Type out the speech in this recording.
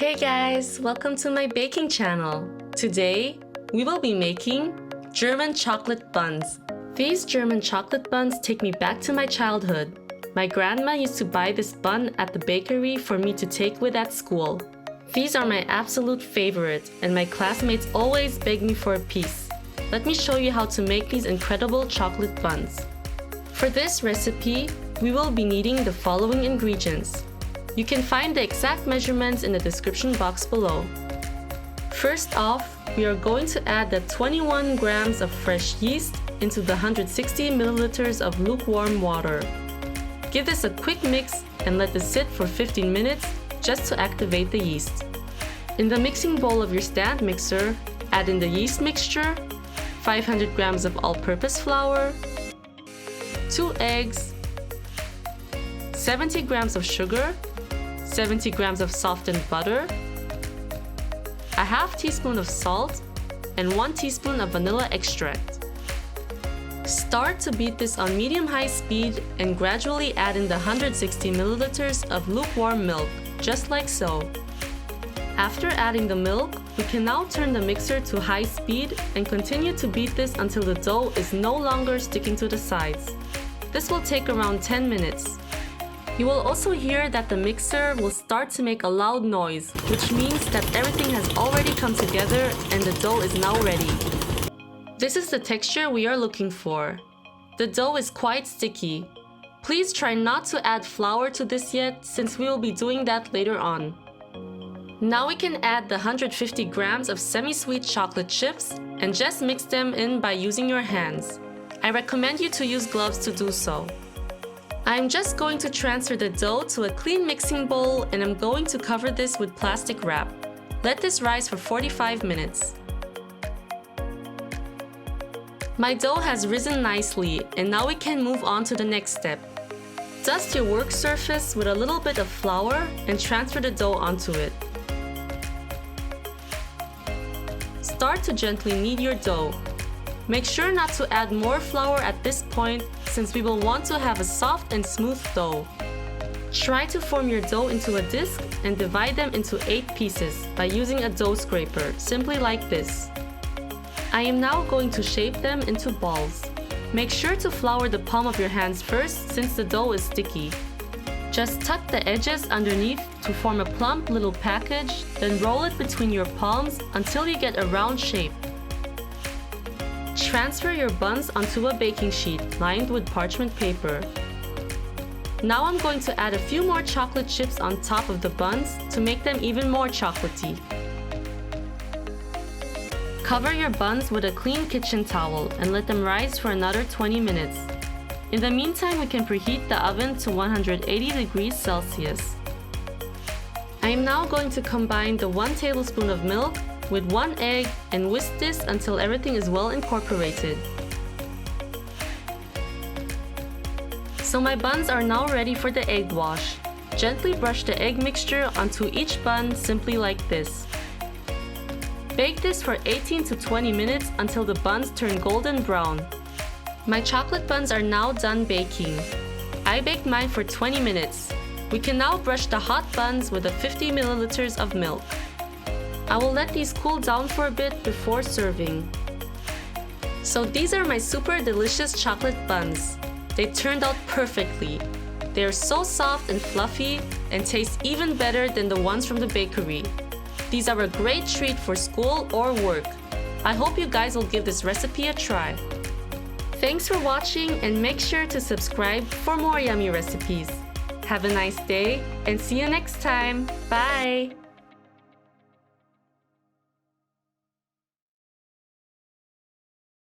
Hey guys, welcome to my baking channel. Today, we will be making German chocolate buns. These German chocolate buns take me back to my childhood. My grandma used to buy this bun at the bakery for me to take with at school. These are my absolute favorite, and my classmates always beg me for a piece. Let me show you how to make these incredible chocolate buns. For this recipe, we will be needing the following ingredients. You can find the exact measurements in the description box below. First off, we are going to add the 21 grams of fresh yeast into the 160 milliliters of lukewarm water. Give this a quick mix and let this sit for 15 minutes just to activate the yeast. In the mixing bowl of your stand mixer, add in the yeast mixture, 500 grams of all-purpose flour, 2 eggs, 70 grams of sugar, 70 grams of softened butter, a half teaspoon of salt, and 1 teaspoon of vanilla extract. Start to beat this on medium-high speed and gradually add in the 160 milliliters of lukewarm milk, just like so. After adding the milk, we can now turn the mixer to high speed and continue to beat this until the dough is no longer sticking to the sides. This will take around 10 minutes. You will also hear that the mixer will start to make a loud noise, which means that everything has already come together and the dough is now ready. This is the texture we are looking for. The dough is quite sticky. Please try not to add flour to this yet, since we will be doing that later on. Now we can add the 150 grams of semi-sweet chocolate chips and just mix them in by using your hands. I recommend you to use gloves to do so. I'm just going to transfer the dough to a clean mixing bowl and I'm going to cover this with plastic wrap. Let this rise for 45 minutes. My dough has risen nicely and now we can move on to the next step. Dust your work surface with a little bit of flour and transfer the dough onto it. Start to gently knead your dough. Make sure not to add more flour at this point, since we will want to have a soft and smooth dough. Try to form your dough into a disc and divide them into 8 pieces by using a dough scraper, simply like this. I am now going to shape them into balls. Make sure to flour the palm of your hands first, since the dough is sticky. Just tuck the edges underneath to form a plump little package, then roll it between your palms until you get a round shape. Transfer your buns onto a baking sheet lined with parchment paper. Now I'm going to add a few more chocolate chips on top of the buns to make them even more chocolatey. Cover your buns with a clean kitchen towel and let them rise for another 20 minutes. In the meantime, we can preheat the oven to 180 degrees Celsius. I am now going to combine the 1 tablespoon of milk with 1 egg and whisk this until everything is well incorporated. So my buns are now ready for the egg wash. Gently brush the egg mixture onto each bun, simply like this. Bake this for 18 to 20 minutes until the buns turn golden brown. My chocolate buns are now done baking. I baked mine for 20 minutes. We can now brush the hot buns with the 50 milliliters of milk. I will let these cool down for a bit before serving. So these are my super delicious chocolate buns. They turned out perfectly. They are so soft and fluffy and taste even better than the ones from the bakery. These are a great treat for school or work. I hope you guys will give this recipe a try. Thanks for watching and make sure to subscribe for more yummy recipes. Have a nice day and see you next time. Bye!